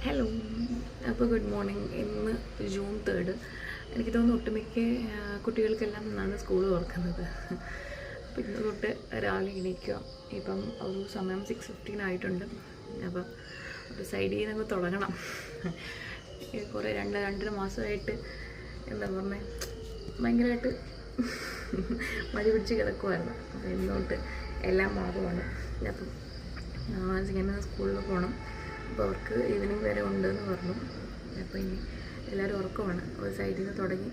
Hello, അപ്പോൾ good morning. ഇന്ന് June 3. എനിക്ക് തോന്നുന്നു ഒട്ടുമിക്ക കുട്ടികൾക്കെല്ലാം ഇന്നാണ് സ്കൂൾ തുറക്കുന്നത്. അപ്പോൾ ഇന്ന് തൊട്ട് രാവിലെ എണീക്കുക. ഇപ്പം ഒരു സമയം 6:15 ആയിട്ടുണ്ട്. അപ്പം ഒരു സൈഡിൽ നിന്ന് തുടങ്ങണം. കുറേ 2-2.5 മാസമായിട്ട് എന്താ പറഞ്ഞത്, ഭയങ്കരമായിട്ട് മടി പിടിച്ച് കിടക്കുമായിരുന്നു. അപ്പോൾ ഇന്നോട്ട് എല്ലാം മാറുവാണ്. അപ്പം ഇങ്ങനെ സ്കൂളിൽ പോകണം. അപ്പോൾ അവർക്ക് ഈവനിങ് വരെ ഉണ്ടെന്ന് പറഞ്ഞു. അപ്പോൾ ഇനി എല്ലാവരും ഉറക്കമാണ്. ഒരു സൈഡിൽ നിന്ന് തുടങ്ങി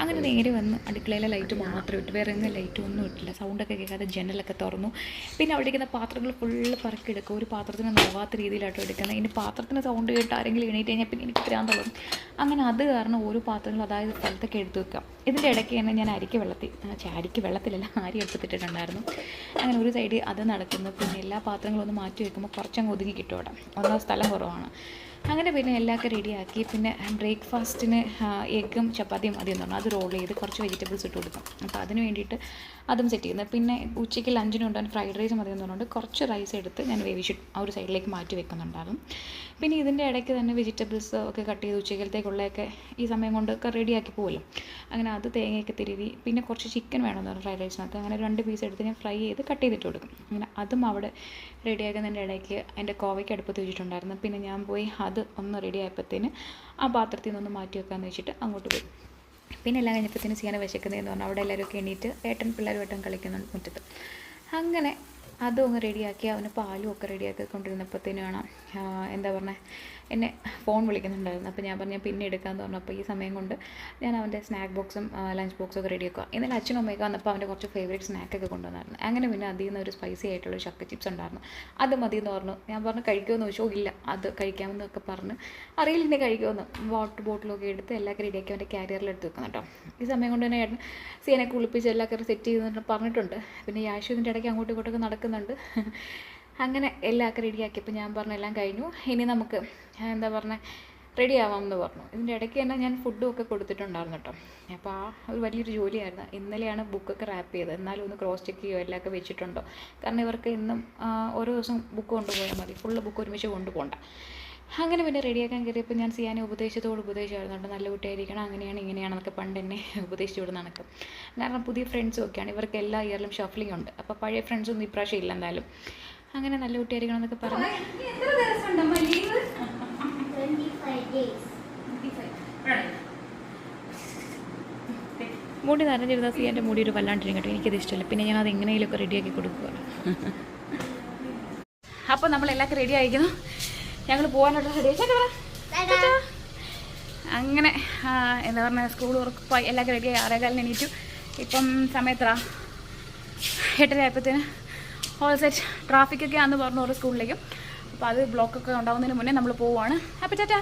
അങ്ങനെ നേരെ വന്ന് അടുക്കളയിലെ ലൈറ്റ് മാത്രം ഇട്ട്, വേറെ ഒന്നും ലൈറ്റ് ഒന്നും ഇട്ടില്ല. സൗണ്ടൊക്കെ കേൾക്കാതെ ജനലൊക്കെ തുറന്നു. പിന്നെ അവിടെ ഇരിക്കുന്ന പാത്രങ്ങൾ ഫുള്ള് പറക്കിയെടുക്കും. ഒരു പാത്രത്തിന് നോവാത്ത രീതിയിലാട്ടോ എടുക്കുന്നത്. ഇനി പാത്രത്തിന് സൗണ്ട് കേട്ട് ആരെങ്കിലും എണീറ്റ് കഴിഞ്ഞാൽ പിന്നെ എനിക്ക് ഭ്രാന്ത് തുടങ്ങും. അങ്ങനെ അത് കാരണം ഓരോ പാത്രങ്ങളും അതായത് സ്ഥലത്തൊക്കെ എടുത്ത് വെക്കാം. ഇതിൻ്റെ ഇടയ്ക്ക് തന്നെ ഞാൻ അരിക്ക് വെള്ളത്തിലല്ല അരി എടുത്തിട്ടുണ്ടായിരുന്നു. അങ്ങനെ ഒരു സൈഡ് അത് നടക്കുന്നു. പിന്നെ എല്ലാ പാത്രങ്ങളും ഒന്ന് മാറ്റി വയ്ക്കുമ്പോൾ കുറച്ചങ്ങ് ഒതുങ്ങി കിട്ടും. അവിടെ ഒന്നാം സ്ഥലം കുറവാണ്. അങ്ങനെ പിന്നെ എല്ലാമൊക്കെ റെഡിയാക്കി. പിന്നെ ബ്രേക്ക്ഫാസ്റ്റിന് എഗ്ഗും ചപ്പാത്തിയും മതിയെന്ന് പറഞ്ഞു. അത് റോൾ ചെയ്ത് കുറച്ച് വെജിറ്റബിൾസ് ഇട്ട് കൊടുക്കും. അപ്പോൾ അതിന് വേണ്ടിയിട്ട് അതും സെറ്റ് ചെയ്യുന്നത്. പിന്നെ ഉച്ചയ്ക്ക് ലഞ്ചിന് കൊണ്ടുപോകാൻ ഫ്രൈഡ് റൈസ് മതിയെന്ന് പറഞ്ഞുകൊണ്ട് കുറച്ച് റൈസ് എടുത്ത് ഞാൻ വേവിച്ചിട്ട് ആ ഒരു സൈഡിലേക്ക് മാറ്റി വെക്കുന്നുണ്ടായിരുന്നു. പിന്നെ ഇതിൻ്റെ ഇടയ്ക്ക് തന്നെ വെജിറ്റബിൾസ് ഒക്കെ കട്ട് ചെയ്ത് ഉച്ചക്കലത്തേക്കുള്ളതൊക്കെ ഈ സമയം കൊണ്ടൊക്കെ റെഡിയാക്കി പോകുമല്ലോ. അങ്ങനെ അത് തേങ്ങയൊക്കെ തിരുവി, പിന്നെ കുറച്ച് ചിക്കൻ വേണമെന്ന് പറഞ്ഞു ഫ്രൈഡ് റൈസിനകത്ത്. അങ്ങനെ 2 പീസ് എടുത്ത് ഞാൻ ഫ്രൈ ചെയ്ത് കട്ട് ചെയ്തിട്ട് കൊടുക്കും. അങ്ങനെ അതും അവിടെ റെഡിയാക്കുന്നതിൻ്റെ ഇടയ്ക്ക് എൻ്റെ കോവയ്ക്ക് അടുപ്പത്ത് വെച്ചിട്ടുണ്ടായിരുന്നു. പിന്നെ ഞാൻ പോയി അത് ഒന്ന് റെഡി ആയപ്പോഴത്തേന് ആ പാത്രത്തിൽ നിന്നൊന്ന് മാറ്റി വെക്കാമെന്ന് വെച്ചിട്ട് അങ്ങോട്ട് പോയി. പിന്നെ എല്ലാം കഴിഞ്ഞപ്പോഴത്തേന് ചെയ്യാൻ വിശക്കുന്നതെന്ന് പറഞ്ഞാൽ അവിടെ എല്ലാവരും എണീറ്റ് പിള്ളേരുമായിട്ടും കളിക്കുന്നുണ്ട് മുറ്റത്ത്. അങ്ങനെ അതും അങ്ങ് റെഡിയാക്കി അവന് പാലും ഒക്കെ റെഡിയാക്കി കൊണ്ടിരുന്നപ്പോഴത്തേനാണ് എന്താ പറഞ്ഞത്, എന്നെ ഫോൺ വിളിക്കുന്നുണ്ടായിരുന്നു. അപ്പോൾ ഞാൻ പറഞ്ഞു പിന്നെ എടുക്കാമെന്ന് പറഞ്ഞു. അപ്പോൾ ഈ സമയം കൊണ്ട് ഞാൻ അവൻ്റെ സ്നാക്ക് ബോക്സും ലഞ്ച് ബോക്സും ഒക്കെ റെഡിയാക്കുക. ഇന്നലെ അച്ഛനും അമ്മയൊക്കെ വന്നപ്പോൾ അവൻ്റെ കുറച്ച് ഫേവറേറ്റ് സ്നാക്കൊക്കെ കൊണ്ടുവന്നായിരുന്നു. അങ്ങനെ പിന്നെ അതിൽ നിന്ന് ഒരു സ്പൈസി ആയിട്ടുള്ള ചക്ക ചിപ്സ് ഉണ്ടായിരുന്നു. അത് മതിയെന്ന് പറഞ്ഞു. ഞാൻ പറഞ്ഞു കഴിക്കുമെന്ന് ചോദിച്ചോ, ഇല്ല അത് കഴിക്കാമെന്നൊക്കെ പറഞ്ഞ് അറിയില്ല ഇന്നെ കഴിക്കുമെന്ന്. വാട്ടർ ബോട്ടിലൊക്കെ എടുത്ത് എല്ലാവർക്കും റെഡിയാക്കി അവൻ്റെ ക്യാരിയറിൽ എടുത്ത് വെക്കണം കേട്ടോ. ഈ സമയം കൊണ്ട് തന്നെ ഏട്ടൻ സീനെ കുളിപ്പിച്ച് എല്ലാവർക്കും സെറ്റ് ചെയ്തെന്ന് പറഞ്ഞിട്ടുണ്ട്. പിന്നെ യാശു ഇതിൻ്റെ ഇടയ്ക്ക് അങ്ങോട്ടും ഇങ്ങോട്ടൊക്കെ നടക്കുന്നുണ്ട്. അങ്ങനെ എല്ലാവർക്കും റെഡിയാക്കിയപ്പോൾ ഞാൻ പറഞ്ഞു എല്ലാം കഴിഞ്ഞു, ഇനി നമുക്ക് എന്താ പറഞ്ഞത് റെഡി ആവാമെന്ന് പറഞ്ഞു. ഇതിൻ്റെ ഇടയ്ക്ക് തന്നെ ഞാൻ ഫുഡും ഒക്കെ കൊടുത്തിട്ടുണ്ടായിരുന്നു കേട്ടോ. അപ്പോൾ ആ ഒരു വലിയൊരു ജോലിയായിരുന്നു. ഇന്നലെയാണ് ബുക്കൊക്കെ റാപ്പ് ചെയ്തത്. എന്നാലും ഒന്ന് ക്രോസ് ചെക്ക് ചെയ്യുമോ എല്ലാമൊക്കെ വെച്ചിട്ടുണ്ടോ. കാരണം ഇവർക്ക് ഇന്നും ഓരോ ദിവസം ബുക്ക് കൊണ്ടുപോയാൽ മതി, ഫുള്ള് ബുക്ക് ഒരുമിച്ച് കൊണ്ടുപോകണ്ട. അങ്ങനെ പിന്നെ റെഡിയാക്കാൻ കയറിയപ്പോൾ ഞാൻ ചെയ്യാൻ ഉപദേശിച്ചായിരുന്നു. നല്ല കുട്ടിയായിരിക്കണം, അങ്ങനെയാണ് ഇങ്ങനെയാണെന്നൊക്കെ പണ്ട് എന്നെ ഉപദേശിച്ചു വിടുന്ന നടക്കും. കാരണം പുതിയ ഫ്രണ്ട്സും ഒക്കെയാണ്. ഇവർക്ക് എല്ലാ ഇയറിലും ഷഫ്ലിംഗ് ഉണ്ട്. അപ്പോൾ പഴയ ഫ്രണ്ട്സൊന്നും ഇപ്രാവശ്യം ഇല്ല എന്തായാലും. അങ്ങനെ നല്ല കുട്ടിയായിരിക്കണം എന്നൊക്കെ പറഞ്ഞു. മുടി നനഞ്ഞിരുന്ന എൻ്റെ മുടി ഒരു വല്ലാണ്ടിരിക്കും കേട്ടോ. എനിക്കത് ഇഷ്ടമല്ല. പിന്നെ ഞാൻ അത് എങ്ങനെയൊക്കെ റെഡിയാക്കി കൊടുക്കുക. അപ്പോൾ നമ്മളെല്ലാവർക്കും റെഡി ആയിരിക്കുന്നു. ഞങ്ങൾ പോകാനുള്ള റെഡി. അങ്ങനെ എന്താ പറയുക, സ്കൂൾ ഉറപ്പായി എല്ലാവർക്കും റെഡിയായി. 6:15 എണീറ്റു. ഇപ്പം സമയത്ര 8:30 ആയപ്പോഴത്തേന് ഓൾ സെറ്റ്. ട്രാഫിക്കൊക്കെ ആണെന്ന് പറഞ്ഞു ഓരോ സ്കൂളിലേക്കും. അപ്പോൾ അത് ബ്ലോക്കൊക്കെ ഉണ്ടാകുന്നതിന് മുന്നേ നമ്മൾ പോവുകയാണ്. അപ്പോൾ ടാറ്റാ.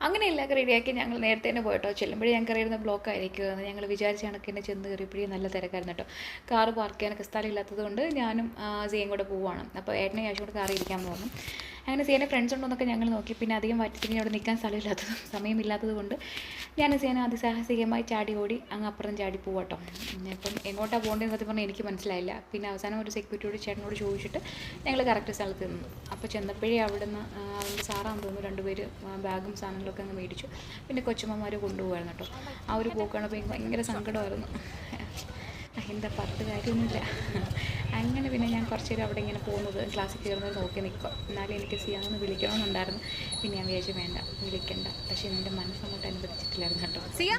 അങ്ങനെ എല്ലാം റെഡിയാക്കി ഞങ്ങൾ നേരത്തെ തന്നെ പോയിട്ടോ. ചെല്ലുമ്പോഴേ ഞങ്ങൾക്ക് അറിയുന്ന ബ്ലോക്ക് ആയിരിക്കുമെന്ന് ഞങ്ങൾ വിചാരിച്ച കണക്ക് തന്നെ ചെന്ന് കയറിയപ്പോഴേ നല്ല തിരക്കായിരുന്നു കേട്ടോ. കാറ് പാർക്ക് ചെയ്യാനൊക്കെ സ്ഥലം ഇല്ലാത്തത് കൊണ്ട് ഞാനും സിയും കൂടെ പോവുകയാണ്. അപ്പോൾ ഏട്ടനെ ആവശ്യം കൂടെ കാറ് ഇരിക്കാമെന്ന് പറഞ്ഞു. അങ്ങനെ സിയനെ ഫ്രണ്ട്സ് ഉണ്ടോയെന്നൊക്കെ ഞങ്ങൾ നോക്കി. പിന്നെ അധികം വറ്റിത്തിരിഞ്ഞ് അവിടെ നിൽക്കാൻ സമയമില്ലാത്തത് കൊണ്ട് ഞാൻ സിയനെ അതിസാഹസികമായി ചാടി ഓടി അങ്ങ് അപ്പുറം ചാടി പോവാട്ടോ. അപ്പം എങ്ങോട്ടാണ് പോകേണ്ടതെന്ന് പറഞ്ഞാൽ എനിക്ക് മനസ്സിലായില്ല. പിന്നെ അവസാനം ഒരു സെക്യൂരിറ്റിയോട് ചേട്ടനോട് ചോദിച്ചിട്ട് ഞങ്ങൾ കറക്റ്റ് സ്ഥലത്ത് നിന്നു. അപ്പോൾ ചെന്നപ്പോഴേ അവിടെ നിന്ന് അവൻ്റെ സാറാന്ന് തോന്നുന്നു 2 പേര് ബാഗും സാധനങ്ങളൊക്കെ അങ്ങ് മേടിച്ചു. പിന്നെ കൊച്ചുമ്മമാർ കൊണ്ടുപോകായിരുന്നു കേട്ടോ. ആ ഒരു പോക്കാണ് ഭയങ്കര സങ്കടമായിരുന്നു. എന്താ പറഞ്ഞ കാര്യമൊന്നുമില്ല. അങ്ങനെ പിന്നെ ഞാൻ കുറച്ച് നേരം അവിടെ ഇങ്ങനെ പോകുന്നത് ക്ലാസ്സിൽ കയറുന്നത് നോക്കി നിൽക്കുക. എന്നാലും എനിക്ക് സിയാന്ന് വിളിക്കണമെന്നുണ്ടായിരുന്നു. പിന്നെ ഞാൻ വിചാരിച്ചു വേണ്ട, വിളിക്കണ്ട. പക്ഷേ എൻ്റെ മനസ്സങ്ങോട്ട് അനുവദിച്ചിട്ടില്ലായിരുന്നു കേട്ടോ. സിയ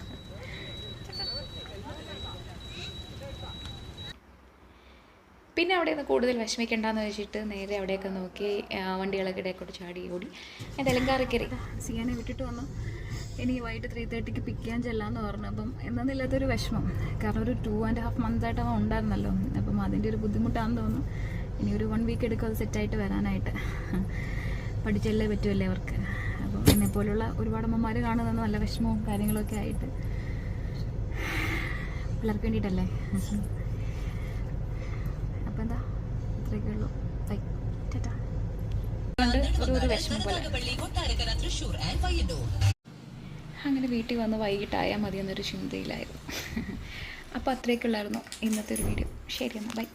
പിന്നെ അവിടെ നിന്ന് കൂടുതൽ വിഷമിക്കേണ്ടെന്ന് വെച്ചിട്ട് നേരെ അവിടെയൊക്കെ നോക്കി വണ്ടികളൊക്കെ ഇടയ്ക്കൂടെ ചാടി ഓടി എന്തായാലും കാറി കയറി സിയാനെ വിട്ടിട്ട് വന്നു. ഇനി വൈകിട്ട് 3:30 പിക്ക് ചെയ്യാൻ ചെല്ലാമെന്ന് പറഞ്ഞു. അപ്പം എന്നൊന്നില്ലാത്തൊരു വിഷമം. കാരണം ഒരു 2.5 മന്ത്സായിട്ട് അവൻ ഉണ്ടായിരുന്നല്ലോ. അപ്പം അതിൻ്റെ ഒരു ബുദ്ധിമുട്ടാണെന്ന് തോന്നുന്നു. ഇനി ഒരു 1 വീക്ക് എടുക്കും അത് സെറ്റായിട്ട് വരാനായിട്ട്. പഠിച്ചല്ലേ പറ്റുമല്ലേ അവർക്ക്. അപ്പം എന്നെപ്പോലുള്ള ഒരുപാട് അമ്മമാർ കാണുന്നത് നല്ല വിഷമവും കാര്യങ്ങളൊക്കെ ആയിട്ട് പിള്ളേർക്ക് വേണ്ടിയിട്ടല്ലേ. അപ്പം എന്താ ഇത്രയൊക്കെ ഉള്ളൂ. ബൈ, ടാറ്റാ. ഒരു വിഷമം പോലെ. അങ്ങനെ വീട്ടിൽ വന്ന് വൈകിട്ടായാൽ മതി എന്നൊരു ചിന്തയിലായിരുന്നു. അപ്പോൾ അത്രയൊക്കെ ഉള്ളായിരുന്നു ഇന്നത്തെ ഒരു വീഡിയോ. ശരി എന്നാൽ ബൈ.